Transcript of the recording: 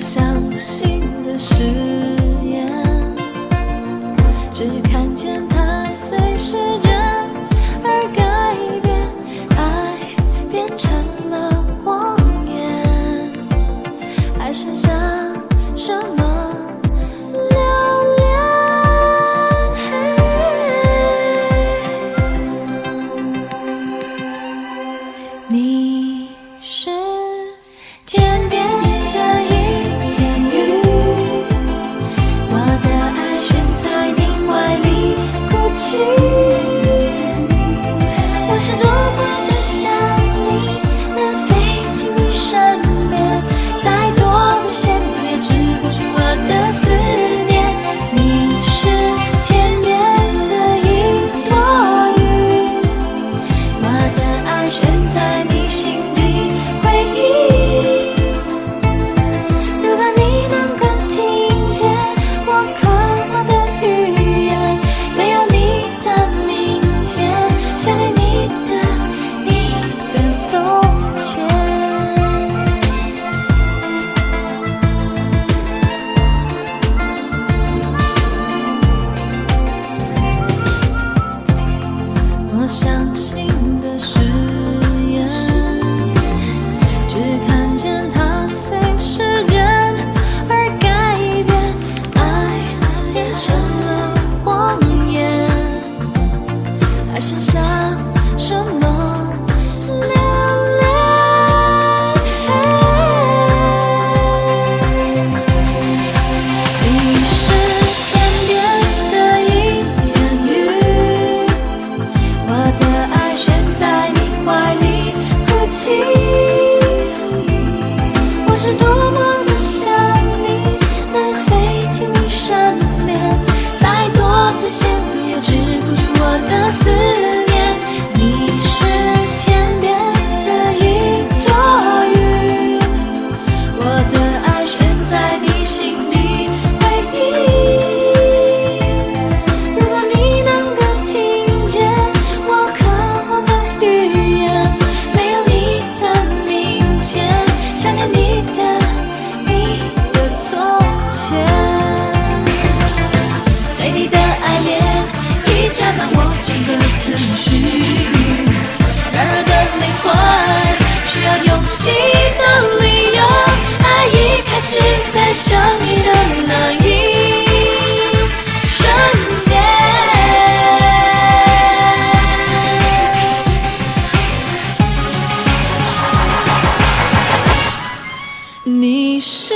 相信的誓言，只看见它随时间而改变，爱变成了谎言，还剩下什么留恋？你是天边的一片云，我的爱悬在你怀里哭泣。我是多么的想你，能飞进你身边，再多的险阻也止不住我的思念。你是天边的一朵云，我的爱悬在你心里回忆。如果你能够听见我渴望的语言，没有你的明天，想念你的从前。我相信的誓言，只看见它随时间而改变，爱变成了谎言，还剩下什么留恋？你是天边的一片云，我的爱悬在你怀里哭泣。我是多么的想你，能飞进你身边，再多的险阻也止不住我的思念。你是天边的一朵云，我的爱悬在你心里回忆。如果你能够听见我渴望的语言，没有你的明天，想念你的从前。对你的爱恋已占满我整个思绪，软弱的灵魂需要勇气的理由，爱已开始在想你的那一瞬间。你是